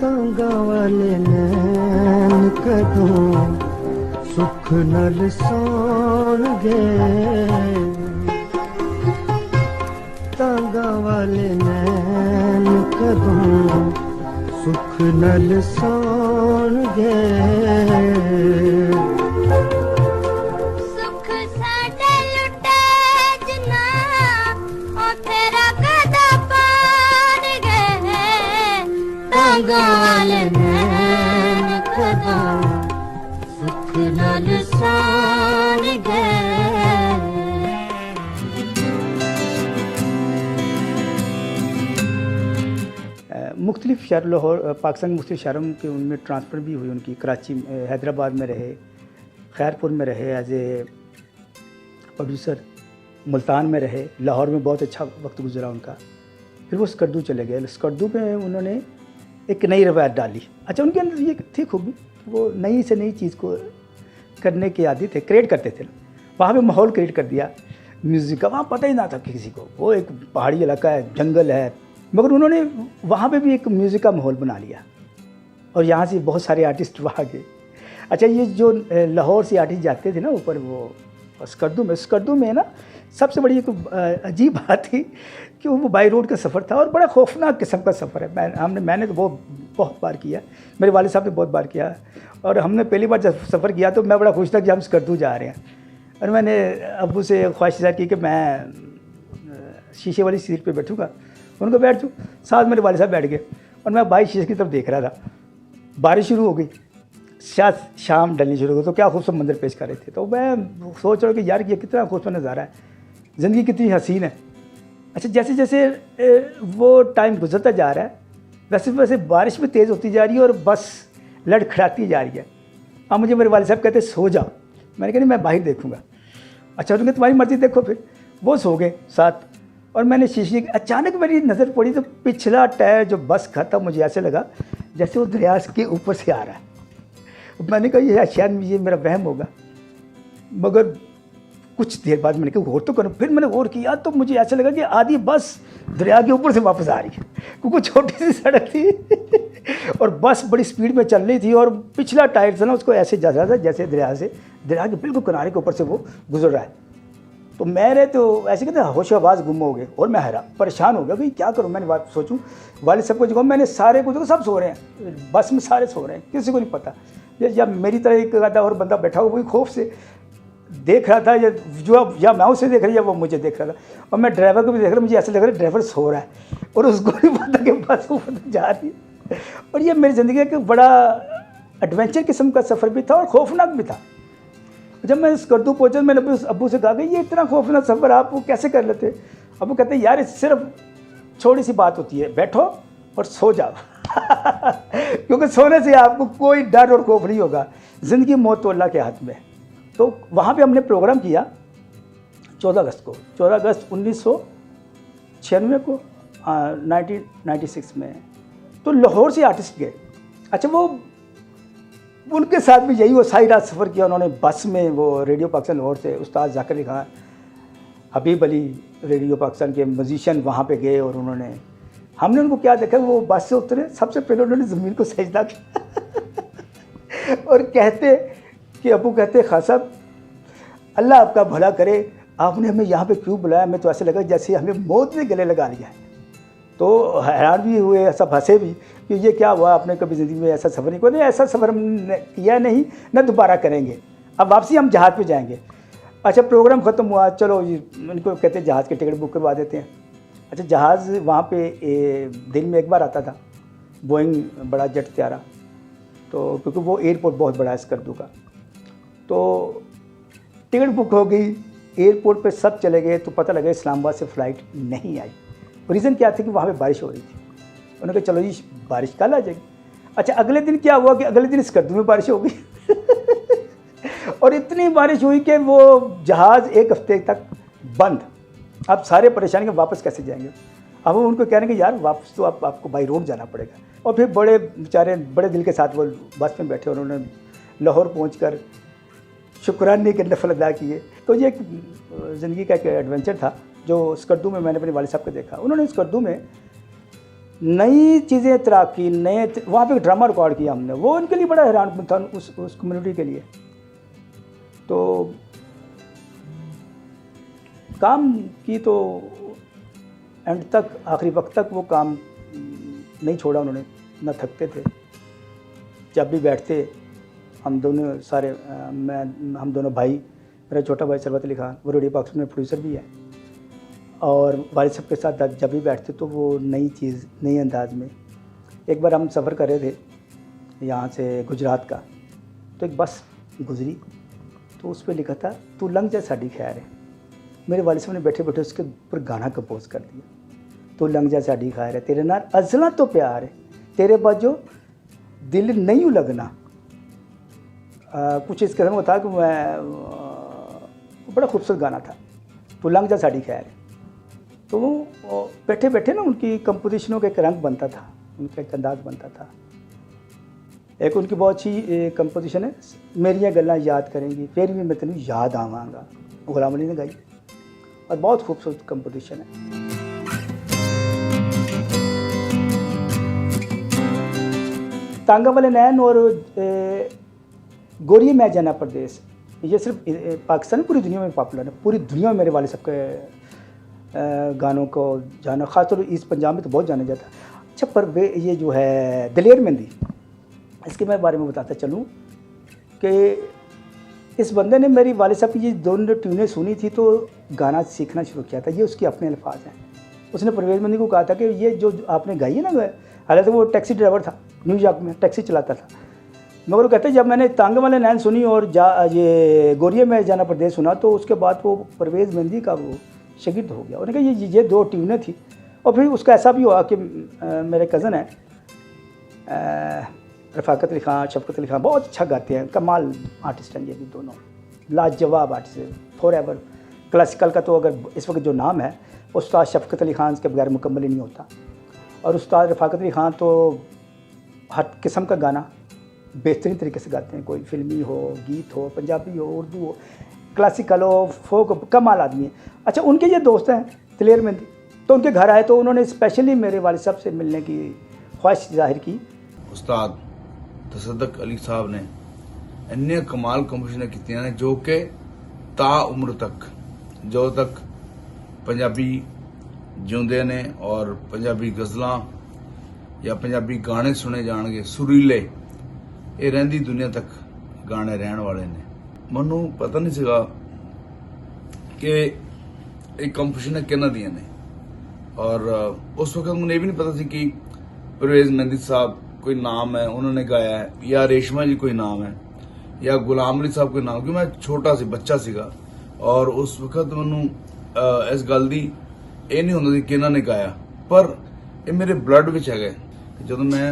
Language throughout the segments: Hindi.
तांगा वाले नैन कदों सुख नल सौणगे, तांगा वाले नैन कदों सुख नल सौणगे। सुख साडे लुटे जना ओथे रखदा पार गए, तांगा वाले नैन कदों सुख नल सौणगे। मुख्तलिफ शहर लाहौर पाकिस्तान के मुख्तलिफ शहरों के उनमें ट्रांसफ़र भी हुई उनकी। कराची हैदराबाद में रहे, खैरपुर में रहे एज ए प्रोड्यूसर, मुल्तान में रहे, लाहौर में बहुत अच्छा वक्त गुजरा उनका। फिर वो स्कर्दू चले गए। स्कर्दू में उन्होंने एक नई रवायत डाली। अच्छा, उनके अंदर ये थी खूबी, वो नई से नई चीज़ को करने के आदी थे, क्रिएट करते थे। वहाँ पे माहौल क्रिएट कर दिया म्यूज़िक का। वहाँ पता ही ना था किसी को, वो एक पहाड़ी इलाका है, जंगल है, मगर उन्होंने वहाँ पे भी एक म्यूज़िक का माहौल बना लिया और यहाँ से बहुत सारे आर्टिस्ट वहाँ गए। अच्छा, ये जो लाहौर से आर्टिस्ट जाते थे ना ऊपर, वो स्कर्दू में ना सबसे बड़ी एक अजीब बात थी कि वो बाई रोड का सफ़र था और बड़ा खौफनाक किस्म का सफ़र है। मैंने तो वो बहुत बार किया, मेरे वालिद साहब ने बहुत बार किया, और हमने पहली बार जब सफ़र किया तो मैं बड़ा खुश था कि हम स्कर्दू जा रहे हैं। और मैंने अब्बू से ख्वाहिश ज़ाहिर की कि मैं शीशे वाली सीट पे बैठूँगा, उनको बैठ जाऊँ। साथ मेरे वालिद साहब बैठ गए और मैं बाई शीशे की तरफ देख रहा था। बारिश शुरू हो गई, शाम ढलनी शुरू हो गई, तो क्या खूबसूरत मंजर पेश कर रहे थे। तो मैं सोच रहा हूँ कि यार ये कितना खूबसूरत नज़ारा है, ज़िंदगी कितनी हसीन है। अच्छा, जैसे जैसे वो टाइम गुजरता जा रहा है वैसे वैसे बारिश भी तेज़ होती जा रही है और बस लड़खड़ाती जा रही है। अब मुझे मेरे वालिद साहब कहते सो जाओ, मैंने कहा नहीं मैं बाहर देखूँगा। अच्छा, उन्होंने तुम्हारी मर्ज़ी देखो। फिर वो सो गए साथ, और मैंने शीशे अचानक मेरी नज़र पड़ी तो पिछला टायर जो बस का था, मुझे ऐसे लगा जैसे वो दरिया के ऊपर से आ रहा है। मैंने कहा ये शायद ये मेरा वहम होगा, मगर कुछ देर बाद मैंने कहा गौर तो करो। फिर मैंने गौर किया तो मुझे ऐसा लगा कि आधी बस दरिया के ऊपर से वापस आ रही है, क्योंकि छोटी सी सड़क थी और बस बड़ी स्पीड में चल रही थी और पिछला टायर था ना उसको ऐसे जा रहा था जैसे दरिया के बिल्कुल किनारे के ऊपर से वो गुजर रहा है। तो मैंने तो ऐसे कहते होश आवाज़ गुम हो गए और मैं हैरान परेशान हो गया कि क्या करूं। मैंने बात सोचूं, वालिद सबको जगह मैंने सारे को, सब सो रहे हैं बस में, सारे सो रहे हैं, किसी को नहीं पता। या मेरी तरह एक आधा और बंदा बैठा हुआ वही खौफ से देख रहा था, या मैं उसे देख रही या वो मुझे देख रहा था। और मैं ड्राइवर को भी देख रहा, मुझे ऐसा लग रहा है ड्राइवर सो रहा है और उसको नहीं पता कि बस ऊपर जा रही है। और ये मेरी ज़िंदगी का बड़ा एडवेंचर किस्म का सफ़र भी था और खौफनाक भी था। जब मैं स्कर्दू पहुंचा मैंने अब्बू से कहा कि ये इतना खौफनाक सफ़र आप वो कैसे कर लेते। अब्बू कहते हैं यार सिर्फ छोटी सी बात होती है, बैठो और सो जाओ क्योंकि सोने से आपको कोई डर और खौफ नहीं होगा। ज़िंदगी मौत तो अल्लाह के हाथ में है। तो वहाँ पे हमने प्रोग्राम किया 14 अगस्त को, 14 अगस्त 1996 को, 1996 में। तो लाहौर से आर्टिस्ट गए। अच्छा, वो उनके साथ भी यही वो सारी रात सफ़र किया उन्होंने बस में। वो रेडियो पाकिस्तान लाहौर से उस्ताद जाकिर अली खान, हबीब अली रेडियो पाकिस्तान के म्यूजिशियन वहाँ पे गए और हमने उनको क्या देखा, वो बस से उतरे, सबसे पहले उन्होंने ज़मीन को सजदा किया और कहते कि अबू कहते खान साहब अल्लाह आपका भला करे, आपने हमें यहाँ पे क्यों बुलाया। हमें तो ऐसे लगा जैसे हमें मौत ने गले लगा लिया है। तो हैरान भी हुए, सब हंसे भी कि ये क्या हुआ, आपने कभी ज़िंदगी में ऐसा सफ़र नहीं किया। नहीं, ऐसा सफ़र हमने किया नहीं, न दोबारा करेंगे। अब वापसी हम जहाज़ पे जाएंगे। अच्छा, प्रोग्राम ख़त्म हुआ, चलो इनको कहते हैं जहाज़ की टिकट बुक करवा देते हैं। अच्छा, जहाज़ वहाँ पे दिन में एक बार आता था, बोइंग बड़ा जेट तैयारा, तो क्योंकि वो एयरपोर्ट बहुत बड़ा है स्कर्दू का। तो टिकट बुक हो गई, एयरपोर्ट पे सब चले गए, तो पता लगा इस्लामाबाद से फ़्लाइट नहीं आई। रीज़न क्या था कि वहाँ पे बारिश हो रही थी। उन्होंने कहा चलो जी बारिश कल आ जाएगी। अच्छा, अगले दिन क्या हुआ कि अगले दिन स्कर्दू में बारिश हो गई और इतनी बारिश हुई कि वो जहाज़ एक हफ्ते तक बंद। अब सारे परेशान कि वापस कैसे जाएंगे। अब वो उनको कह रहे हैं कि यार वापस तो आपको बाई रोड जाना पड़ेगा। और फिर बड़े बेचारे बड़े दिल के साथ वो बस में बैठे, उन्होंने लाहौर पहुंचकर शुक्राने के नफल अदा किए। तो ये एक ज़िंदगी का एक एडवेंचर था जो स्कर्दू में मैंने अपने वालिद साहब को देखा। उन्होंने स्कर्दू में नई चीज़ें इतरा की, वहाँ पे ड्रामा रिकॉर्ड किया हमने, वो उनके लिए बड़ा हैरान था उस कम्युनिटी के लिए। तो काम की तो एंड तक, आखिरी वक्त तक वो काम नहीं छोड़ा उन्होंने, ना थकते थे। जब भी बैठते हम दोनों सारे हम दोनों भाई, मेरा छोटा भाई सरबत अली खान, वो रेडियो पाकिस्तान में प्रोड्यूसर भी है, और वालिद साहब के साथ जब भी बैठते तो वो नई चीज़, नई अंदाज में। एक बार हम सफ़र कर रहे थे यहाँ से गुजरात का, तो एक बस गुजरी, तो उस पर लिखा था तू लंघ जा साड़ी खैर है। मेरे वालिद साहब ने बैठे बैठे उसके ऊपर गाना कंपोज कर दिया, तू लंघ जा साड़ी खैर है, तेरे नाल अजला तो प्यार है, तेरे बाजो दिल नहीं लगना। कुछ इस कदम का था कि बड़ा खूबसूरत गाना था, तू लंघ जा साड़ी खैर है। तो वो बैठे बैठे ना उनकी कंपोजिशनों का एक रंग बनता था, उनका एक अंदाज बनता था। एक उनकी बहुत अच्छी कंपोजिशन है, मेरियां गल्लां याद करेंगी फिर भी मैं तेनू याद आवांगा, गुलाम अली ने गाई, और बहुत खूबसूरत कंपोजिशन है। तांगा वाले नैन और गोरिये मैं जाना परदेस, ये सिर्फ पाकिस्तान, पूरी दुनिया में पॉपुलर है। पूरी दुनिया में मेरे वाले सबके गानों को जाना, ख़ासतौर पर ईस्ट पंजाब में तो बहुत जाना जाता है। अच्छा, पर वे ये जो है दलेर मेहंदी, इसके मैं बारे में बताता चलूँ कि इस बंदे ने मेरी वालिद साहब की ये दोनों ट्यूनें सुनी थी तो गाना सीखना शुरू किया था। ये उसके अपने अल्फाज हैं। उसने परवेज़ मेहंदी को कहा था कि ये जो आपने गाई है ना, हालांकि वो टैक्सी ड्राइवर था, न्यूयॉर्क में टैक्सी चलाता था, मगर वो कहते जब मैंने तांगे वाले नैन सुनी और ये गोरिये में जाना परदेस सुना, तो उसके बाद वो परवेज़ मेहंदी का वो शागिर्द हो गया। उन्होंने कहा ये दो ट्यूनें थी। और फिर उसका ऐसा भी हुआ कि मेरे कज़न हैं रफ़ाकत अली ख़ान, शफ़क़त अली ख़ान, बहुत अच्छा गाते हैं, कमाल आर्टिस्ट हैं ये भी दोनों, लाजवाब आर्टिस्ट हैं, फॉर एवर। क्लासिकल का तो अगर इस वक्त जो नाम है, उस्ताद शफ़क़त अली ख़ान के बगैर मुकम्मल ही नहीं होता। और उस्ताद रफ़ाकत अली ख़ान तो हर किस्म का गाना बेहतरीन तरीके से गाते हैं, कोई फिल्मी हो, गीत हो, पंजाबी हो, उर्दू हो, क्लासिकल हो, फोक, कमाल आदमी है। अच्छा, उनके ये दोस्त हैं दलेर मेहंदी, तो उनके घर आए तो उन्होंने स्पेशली मेरे वालिद साहब से मिलने की ख्वाहिश जाहिर की। उस्ताद तसद्दुक़ अली साहब ने इन्ने कमाल कंपोजिशन की ने जो कि ता उम्र तक, जो तक पंजाबी जिउंदे ने और पंजाबी गज़लां या पंजाबी गाने सुने जाणगे सुरीले, ये रहिंदी दुनिया तक गाने रहन वाले ने। मनु पता नहीं सीगा कि एक कंपोजिशन किन्हां दियां ने, और उस वक्त मुझे ये भी नहीं पता सी कि परवेज़ मेहंदी साहब कोई नाम है उन्होंने गाया है, या रेशमा जी कोई नाम है, या गुलाम अली साहब कोई नाम, क्योंकि मैं छोटा सी बच्चा सीगा और उस वक्त मैनू इस गल दी ये नहीं होंदा सी कि इन्होंने गाया। पर ये मेरे ब्लड विच है। जब मैं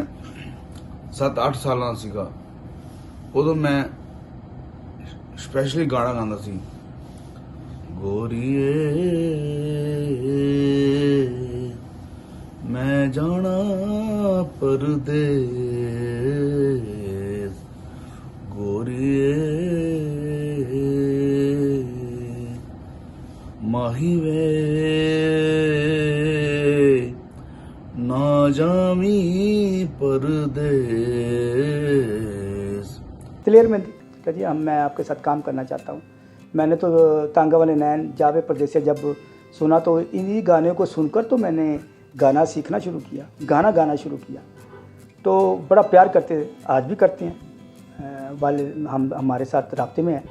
7-8 साल का सीगा उदों मैं स्पैशली गाना गांदा सी, गोरिए मैं जाना परदेस, गोरिए माही वे ना जामी परदेस। दलेर मेहंदी कह जी, मैं आपके साथ काम करना चाहता हूँ। मैंने तो तांगा वाले नैन, जावे परदेसिया जब सुना तो इन्हीं गाने को सुनकर तो मैंने गाना सीखना शुरू किया, गाना गाना शुरू किया। तो बड़ा प्यार करते, आज भी करते हैं, वाले हम हमारे साथ राब्ते में हैं।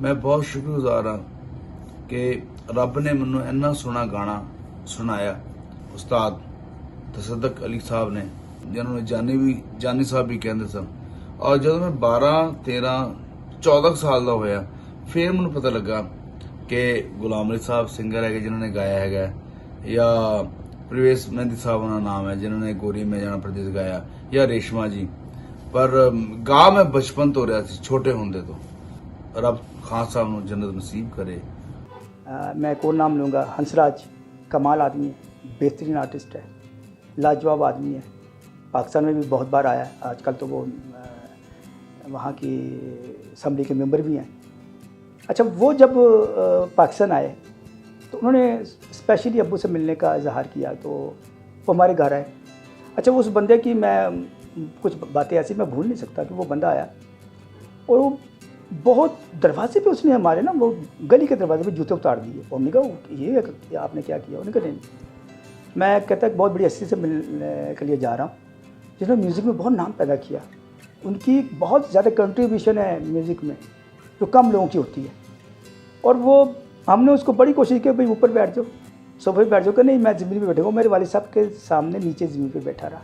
मैं बहुत शुक्रगुजार हाँ कि रब ने मैनू इन्ना सोहना गाना सुनाया। उस्ताद तसद्दुक़ अली साहब ने, जिन्होंने जानी साहब भी कहते सन। और जब मैं 12-13-14 साल का होया, फिर मैनू पता लगा कि गुलाम अली साहब सिंगर है जिन्होंने गाया है, या परवेज़ मेहंदी साहब उन्होंने नाम है जिन्होंने गोरी में जाना परदेस गाया, या रेशमा जी। पर गा मैं बचपन तो रहा सी, छोटे होंदे तो। रब खान साहब नूं जन्नत नसीब करे। मैं एक और नाम लूँगा, हंसराज, कमाल आदमी है, बेहतरीन आर्टिस्ट है, लाजवाब आदमी है, पाकिस्तान में भी बहुत बार आया है। आजकल तो वो वहाँ की असम्बली के मेंबर भी हैं। अच्छा, वो जब पाकिस्तान आए तो उन्होंने स्पेशली अब्बू से मिलने का इजहार किया, तो वो हमारे घर आए। अच्छा, उस बंदे की मैं कुछ बातें ऐसी मैं भूल नहीं सकता कि वो बंदा आया और वो बहुत दरवाजे पे उसने हमारे ना, वो गली के दरवाजे पे जूते उतार दिए और हमने कहा ये आपने क्या किया? उन्होंने कहा नहीं। मैं कहता बहुत बड़ी हस्ती से मिलने के लिए जा रहा हूँ जिन्होंने म्यूज़िक में बहुत नाम पैदा किया। उनकी बहुत ज़्यादा कंट्रीब्यूशन है म्यूज़िक में जो कम लोगों की होती है। और वो हमने उसको बड़ी कोशिश की भाई ऊपर बैठ जाओ, सोफे पे बैठ जाओ। कि नहीं, मैं ज़मीन पे बैठूंगा। मेरे वालिद साहब के सामने नीचे ज़मीन पे बैठा रहा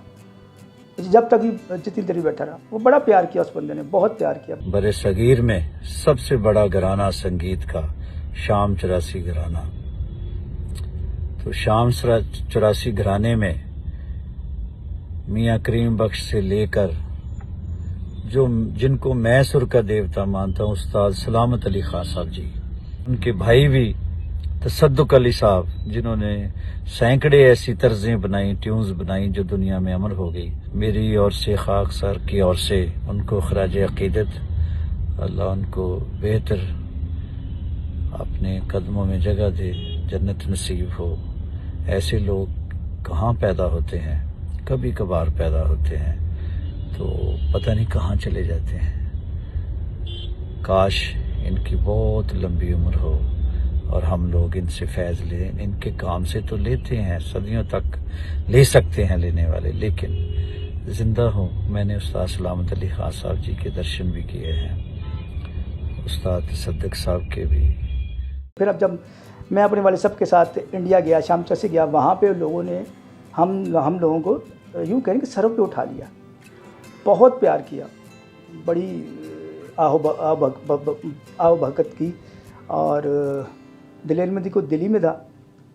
जब तक जितनी देर बैठा रहा। वो बड़ा प्यार किया उस बंदे ने, बहुत प्यार किया। बड़े सगीर में सबसे बड़ा घराना संगीत का शाम 84 घराना। तो शाम 84 घराने में मियाँ करीम बख्श से लेकर जिनको मैं सुर का देवता मानता हूँ, उस्ताद सलामत अली खान साहब जी, उनके भाई भी तसद्दुक अली साहब, जिन्होंने सैकड़े ऐसी तर्जें बनाई, ट्यून्स बनाई जो दुनिया में अमर हो गई। मेरी और से खाक सर की ओर से उनको खराज अकीदत, अल्लाह उनको बेहतर अपने कदमों में जगह दे, जन्नत नसीब हो। ऐसे लोग कहाँ पैदा होते हैं, कभी कभार पैदा होते हैं तो पता नहीं कहाँ चले जाते हैं। काश इनकी बहुत लंबी उम्र हो और हम लोग इनसे फैज़ लें। इनके काम से तो लेते हैं, सदियों तक ले सकते हैं लेने वाले, लेकिन ज़िंदा हूँ। मैंने उस्ताद सलामत अली खान साहब जी के दर्शन भी किए हैं, उस्ताद तसद्दुक साहब के भी। फिर अब जब मैं अपने वालिद साहब के साथ इंडिया गया, शाम 84 गया, वहाँ पे लोगों ने हम लोगों को यूँ कहें कि सरों पे उठा लिया, बहुत प्यार किया, बड़ी आओ भगत की। और दिलेर में को दिल्ली में था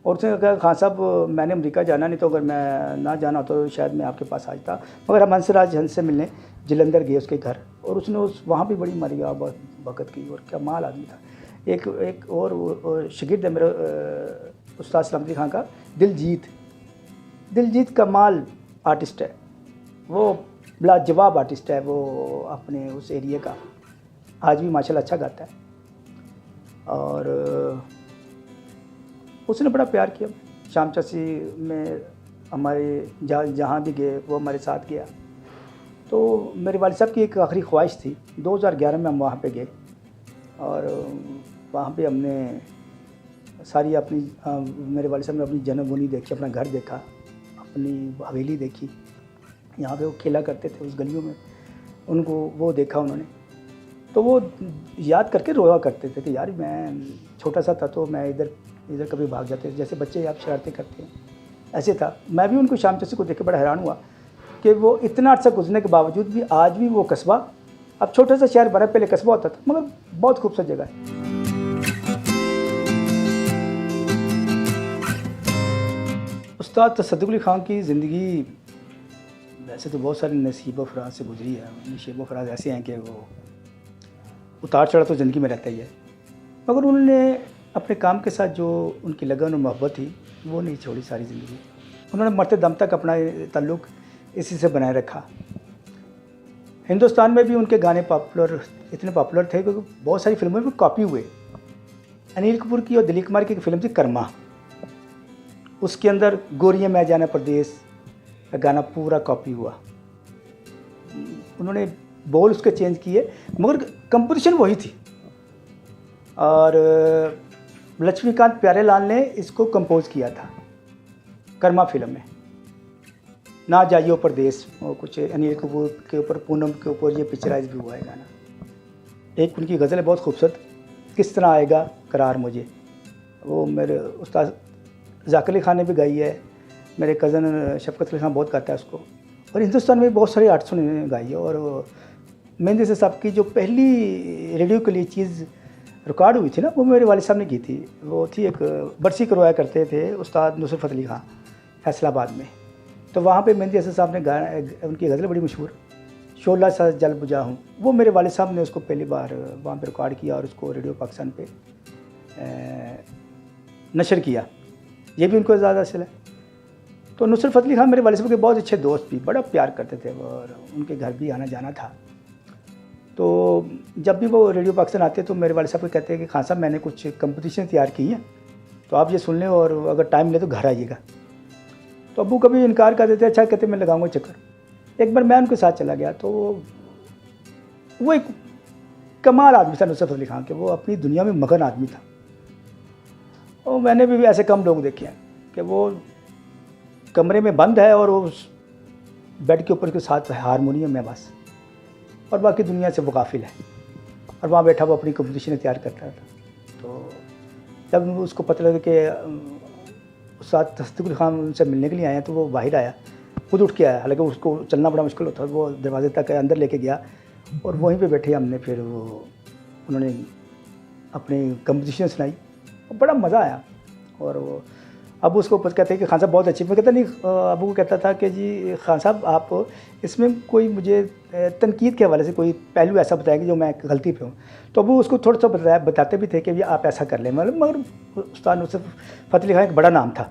और उसने कहा खान साहब मैंने अमेरिका जाना, नहीं तो अगर मैं ना जाना तो शायद मैं आपके पास आज था। मगर हम हंसराज हंस से मिलने जलंधर गए उसके घर और उसने वहाँ भी बड़ी मरी भगत की और क्या माल आदमी था। एक और शागिर्द है मेरा उस्ताद सलामत अली खान का, दिलजीत कमाल आर्टिस्ट है, वो लाजवाब आर्टिस्ट है, वो अपने उस एरिया का, आज भी माशाल्लाह अच्छा गाता है। और उसने बड़ा प्यार किया। शाम 84 में हमारे जहाँ भी गए वो हमारे साथ गया। तो मेरे वालिद साहब की एक आखिरी ख्वाहिश थी, 2011 में हम वहाँ पे गए और वहाँ पे हमने सारी अपनी मेरे वालिद साहब ने अपनी जन्मभूमि देखी, अपना घर देखा, अपनी हवेली देखी, यहाँ पे वो खेला करते थे उस गलियों में, उनको वो देखा उन्होंने। तो वो याद करके रोया करते थे कि यार मैं छोटा सा था तो मैं इधर कभी भाग जाते थे, जैसे बच्चे आप शरारतें करते हैं, ऐसे था। मैं भी उनको शाम 84 को देख के बड़ा हैरान हुआ कि वो इतना अर्सा गुजरने के बावजूद भी आज भी वो कस्बा, अब छोटा सा शहर बना, पहले कस्बा होता था, मगर बहुत खूबसूरत जगह है। उस्ताद तसद्दुक अली खान की ज़िंदगी वैसे तो बहुत सारे नसीब व फराज से गुजरी है। नसीब व फराज ऐसे हैं कि वो उतार चढ़ा तो ज़िंदगी में रहता ही है, मगर उन्होंने अपने काम के साथ जो उनकी लगन और मोहब्बत थी वो नहीं छोड़ी सारी ज़िंदगी। उन्होंने मरते दम तक अपना ताल्लुक़ इसी से बनाए रखा। हिंदुस्तान में भी उनके गाने इतने पॉपुलर थे क्योंकि बहुत सारी फिल्मों में कॉपी हुए। अनिल कपूर की और दिलीप कुमार की एक फिल्म थी कर्मा, उसके अंदर गोरियां मैं जाना परदेस का गाना पूरा कॉपी हुआ। उन्होंने बोल उसके चेंज किए मगर कंपोजिशन वही थी। और लक्ष्मीकांत प्यारेलाल ने इसको कंपोज किया था कर्मा फिल्म में। ना जाइयो परदेस, वो कुछ अनिल कपूर के ऊपर, पूनम के ऊपर ये पिक्चराइज भी हुआ है गाना। एक उनकी गज़ल है बहुत खूबसूरत, किस तरह आएगा करार मुझे, वो मेरे उस्ताद ज़ाकिर अली खान ने भी गाई है, मेरे कज़न शफकत अली खान बहुत गाता है उसको। और हिंदुस्तान में बहुत सारे आर्टिस्टों ने गाई है। और मेहंदी से साहब की जो पहली रेडियो के लिए चीज़ रिकॉर्ड हुई थी ना, वो मेरे वालिद साहब ने की थी। वो थी एक बरसी करवाया करते थे उस्ताद नुसरत अली खान फैसलाबाद में, तो वहाँ पे मेहंदी हसन साहब ने गाया, उनकी गज़ल बड़ी मशहूर, शोला सा जल बुझा हूँ, वो मेरे वालिद साहब ने उसको पहली बार वहाँ पे रिकॉर्ड किया और उसको रेडियो पाकिस्तान पे नशर किया। ये भी उनको ज़्यादा हासिल है। तो नुसरत अली खान मेरे वालिद साहब के बहुत अच्छे दोस्त भी, बड़ा प्यार करते थे और उनके घर भी आना जाना था। तो जब भी वो रेडियो पाकिस्तान आते तो मेरे वालिद साहब को कहते हैं कि खान साहब मैंने कुछ कंपटीशन तैयार की है, तो आप ये सुन लें और अगर टाइम मिले तो घर आइएगा। तो अब्बू कभी इनकार कर देते, अच्छा कहते मैं लगाऊंगा चक्कर। एक बार मैं उनके साथ चला गया तो वो एक कमाल आदमी था नुसरत फतेह अली खान के, वो अपनी दुनिया में मगन आदमी था। और मैंने भी ऐसे कम लोग देखे हैं कि वो कमरे में बंद है और वो बेड के ऊपर के साथ हारमोनियम है बस, और बाकी दुनिया से वो गाफिल है, और वहाँ बैठा वो अपनी कंपोजिशन तैयार करता था। तो जब उसको पता लगा कि उस्ताद तसद्दुक़ अली खान उनसे मिलने के लिए आए हैं, तो वो बाहर आया, खुद उठ के आया, हालांकि उसको चलना बड़ा मुश्किल होता, वो दरवाजे तक अंदर लेके गया और वहीं पे बैठे हमने, फिर वो उन्होंने अपनी कंपोजिशन सुनाई और बड़ा मज़ा आया। और वो अब उसको कहते हैं कि खान साहब बहुत अच्छी, मैं कहता नहीं, अबू को कहता था कि जी खान साहब आप इसमें कोई मुझे तनकीद के हवाले से कोई पहलू ऐसा बताएंगे जो मैं गलती पे हूँ, तो अबू उसको थोड़ा सा बताते भी थे कि ये आप ऐसा कर लें, मतलब मगर उस्ताद नुसरत फतेह अली खान एक बड़ा नाम था,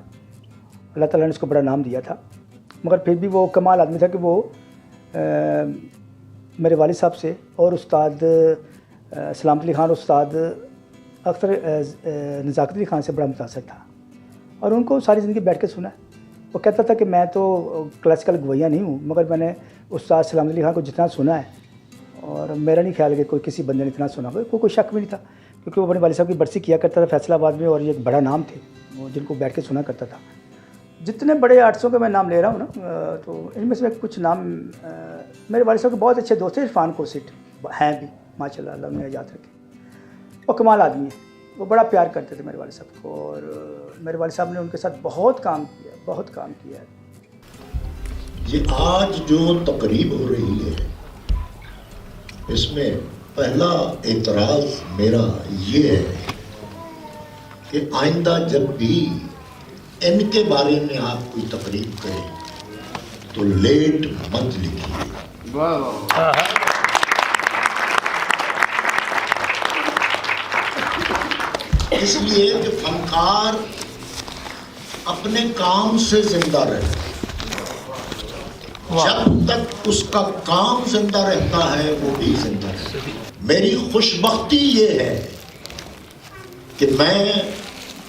अल्लाह ताला ने उसको बड़ा नाम दिया था, मगर फिर भी वो कमाल आदमी था कि वो मेरे वालिद साहब से और उस्ताद सलामत अली खान, उस्ताद अख्तर नज़ाकत अली खान से बड़ा मुतासर था, और उनको सारी ज़िंदगी बैठ के सुना है। वो कहता था कि मैं तो क्लासिकल गवैया नहीं हूँ, मगर मैंने उस्ताद सलामत अली खान को जितना सुना है, और मेरा नहीं ख्याल कि कोई किसी बंदे ने इतना सुना हो, कोई शक भी नहीं था, क्योंकि वो अपने वालिद साहब की बरसी किया करता था फैसलाबाद में, और ये एक बड़ा नाम थे वो जिनको बैठ के सुना करता था। जितने बड़े आर्टिस्टों के मैं नाम ले रहा हूँ ना, तो इनमें से कुछ नाम मेरे वालिद साहब के बहुत अच्छे दोस्त थे, इरफान कोसिट हैं भी माशाल्लाह, अल्लाह उन्हें याद रखे, वो कमाल आदमी है, वो बड़ा प्यार करते थे मेरे वालिद साहब को, और मेरे वालिद साहब ने उनके साथ बहुत काम किया, बहुत काम किया है। ये आज जो तकरीब हो रही है, इसमें पहला एतराज़ मेरा ये है कि आइंदा जब भी इनके बारे में आप कोई तकरीब करें तो लेट मत लिखिए। इसलिए कि फनकार अपने काम से जिंदा रहे, जब तक उसका काम जिंदा रहता है वो भी जिंदा रहता है। मेरी खुशबख्ती ये है कि मैं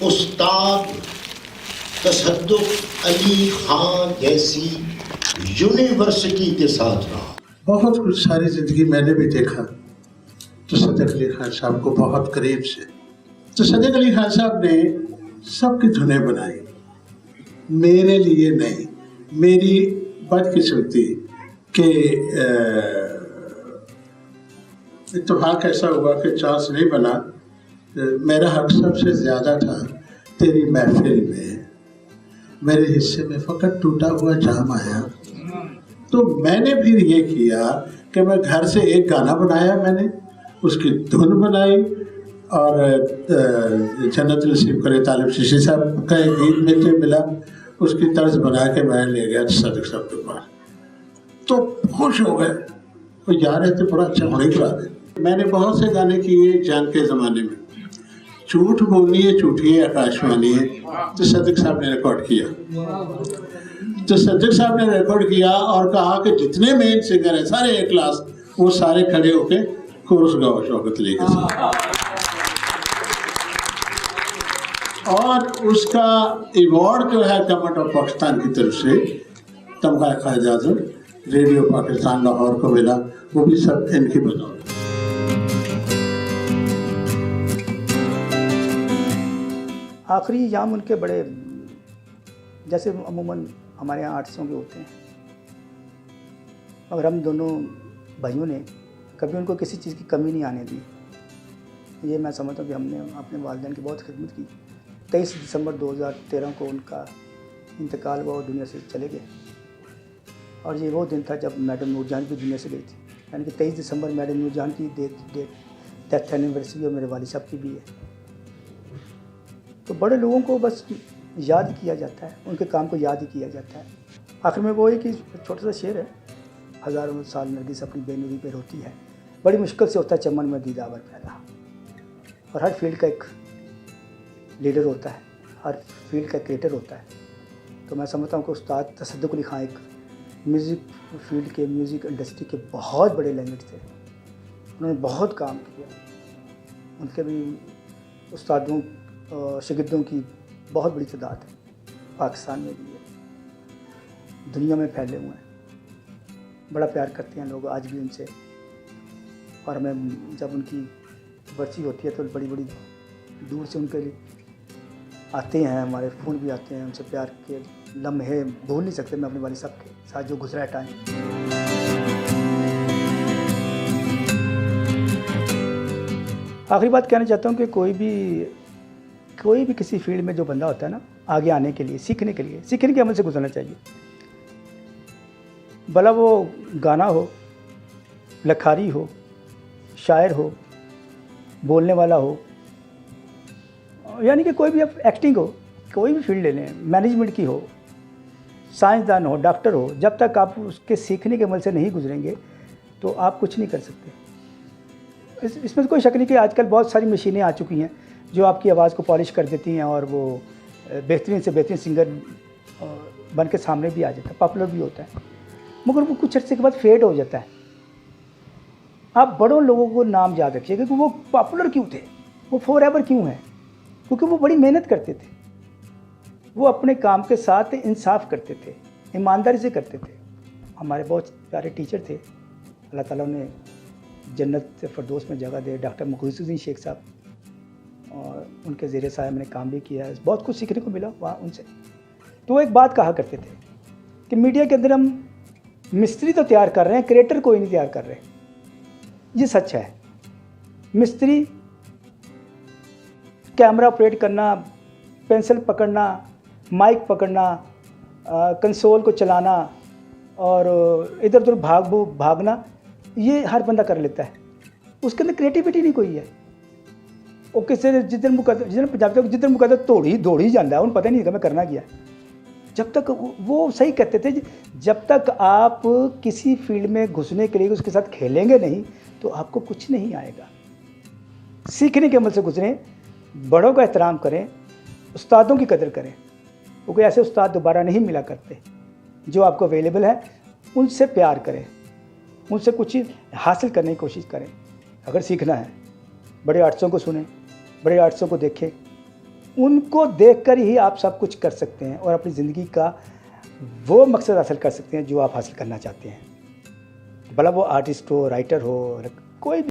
उस्ताद तसद्दुक़ अली खान जैसी यूनिवर्सिटी के साथ रहा। बहुत कुछ सारी ज़िंदगी मैंने भी देखा तसद्दुक़ अली खान साहब को बहुत करीब से। तसद्दुक़ अली खान साहब ने सबकी धुनें बनाई, मेरे लिए नहीं। मेरी बदकिस्मती कि इत्तेफाक ऐसा हुआ कि चांस नहीं बना, मेरा हक सबसे ज़्यादा था तेरी महफिल में, मेरे हिस्से में फ़कत टूटा हुआ जाम आया। तो मैंने फिर ये किया कि मैं घर से एक गाना बनाया, मैंने उसकी धुन बनाई, और जन्नत नसीब करे तालिब शीशी साहब का एक गीत मुझे मिला, उसकी तर्ज बना के मैं ले गया सदक साहब के पास, तो खुश हो गए, वो जा रहे थे बड़ा अच्छा होने के बाद। मैंने बहुत से गाने किए जान के ज़माने में, झूठ बोलनी है झूठी है आकाशवाणी है, तो सदक साहब ने रिकॉर्ड किया। तो सदक साहब ने रिकॉर्ड किया और कहा कि जितने मेन सिंगर हैं सारे एक क्लास, वो सारे खड़े होके कोरस गाओ शौकत अली के साथ। और उसका अवार्ड जो है गवर्नमेंट ऑफ पाकिस्तान की तरफ से तमगा क़ायद आज़म रेडियो पाकिस्तान लाहौर को मिला, वो भी सब इनकी बदौलत। आखिरी याम उनके बड़े, जैसे अमूमन हमारे यहाँ आर्टिस्टों के होते हैं, मगर हम दोनों भाइयों ने कभी उनको किसी चीज़ की कमी नहीं आने दी। ये मैं समझता हूँ कि हमने अपने वालिदैन की बहुत खिदमत की। 23 दिसंबर 2013 को उनका इंतकाल हुआ और दुनिया से चले गए, और ये वो दिन था जब मैडम नूरजहां भी दुनिया से गई थी, यानी कि 23 दिसंबर मैडम नूरजहां की डेथ एनिवर्सरी और मेरे वालिद साहब की भी है। तो बड़े लोगों को बस याद ही किया जाता है, उनके काम को याद ही किया जाता है। आखिर में वो है कि छोटा सा शेर है, हज़ारों साल नरगिस अपनी बेनूरी पे रोती है, बड़ी मुश्किल से होता है चमन में दीदावर पैदा। और हर फील्ड का एक लीडर होता है, हर फील्ड का क्रिएटर होता है। तो मैं समझता हूँ कि उस्ताद तसद्दुक़ अली खान एक म्यूज़िक फील्ड के, म्यूज़िक इंडस्ट्री के बहुत बड़े लैंग्वेज थे, उन्होंने बहुत काम किया। उनके भी उस्तादों शागिर्दों की बहुत बड़ी तादाद है, पाकिस्तान में भी है। दुनिया में फैले हुए हैं। बड़ा प्यार करते हैं लोग आज भी उनसे, और हमें जब उनकी बरसी होती है तो बड़ी बड़ी दूर से उनके लिए आते हैं, हमारे फ़ोन भी आते हैं। उनसे प्यार के लम्हे भूल नहीं सकते मैं अपने वाली साहब के साथ जो गुजरा है टाइम। आखिरी बात कहना चाहता हूँ कि कोई भी किसी फील्ड में जो बंदा होता है ना, आगे आने के लिए, सीखने के अमल से गुजरना चाहिए। भला वो गाना हो, लखारी हो, शायर हो, बोलने वाला हो, यानी कि कोई भी एक्टिंग हो, कोई भी फील्ड ले लें, मैनेजमेंट की हो, साइंसदान हो, डॉक्टर हो, जब तक आप उसके सीखने के अमल से नहीं गुजरेंगे तो आप कुछ नहीं कर सकते। इसमें कोई शक नहीं कि आजकल बहुत सारी मशीनें आ चुकी हैं जो आपकी आवाज़ को पॉलिश कर देती हैं और वो बेहतरीन से बेहतरीन सिंगर बन के सामने भी आ जाता है, पॉपुलर भी होता है, मगर वो कुछ अर्से के बाद फेड हो जाता है। आप बड़ों लोगों को नाम याद रखिएगा कि वो पॉपुलर क्यों थे, वो फॉरएवर क्यों हैं, क्योंकि वो बड़ी मेहनत करते थे, वो अपने काम के साथ इंसाफ करते थे, ईमानदारी से करते थे। हमारे बहुत प्यारे टीचर थे, अल्लाह ताला उन्हें जन्नत फ़िरदौस में जगह दे, डॉक्टर मुखलिसुद्दीन शेख साहब, और उनके ज़ेरे साया मैंने काम भी किया है, बहुत कुछ सीखने को मिला वहाँ उनसे। तो वो एक बात कहा करते थे कि मीडिया के अंदर हम मिस्त्री तो तैयार कर रहे हैं, क्रिएटर कोई नहीं तैयार कर रहे। ये सच है। मिस्त्री कैमरा ऑपरेट करना, पेंसिल पकड़ना, माइक पकड़ना, कंसोल को चलाना और इधर उधर भागना, ये हर बंदा कर लेता है। उसके अंदर क्रिएटिविटी नहीं कोई है। वो किसी जिधर मुकदर दौड़ी जाता है, उन्हें पता नहीं कि मैं करना क्या। जब तक वो सही कहते थे, जब तक आप किसी फील्ड में घुसने के लिए उसके साथ खेलेंगे नहीं तो आपको कुछ नहीं आएगा। सीखने के अमल से गुजरें, बड़ों का एहतराम करें, उस्तादों की कदर करें, क्योंकि ऐसे उस्ताद दोबारा नहीं मिला करते। जो आपको अवेलेबल है उनसे प्यार करें, उनसे कुछ हासिल करने की कोशिश करें। अगर सीखना है, बड़े आर्टिस्टों को सुनें, बड़े आर्टिस्टों को देखें, उनको देखकर ही आप सब कुछ कर सकते हैं और अपनी ज़िंदगी का वो मकसद हासिल कर सकते हैं जो आप हासिल करना चाहते हैं। भला वो आर्टिस्ट हो, राइटर हो, कोई भी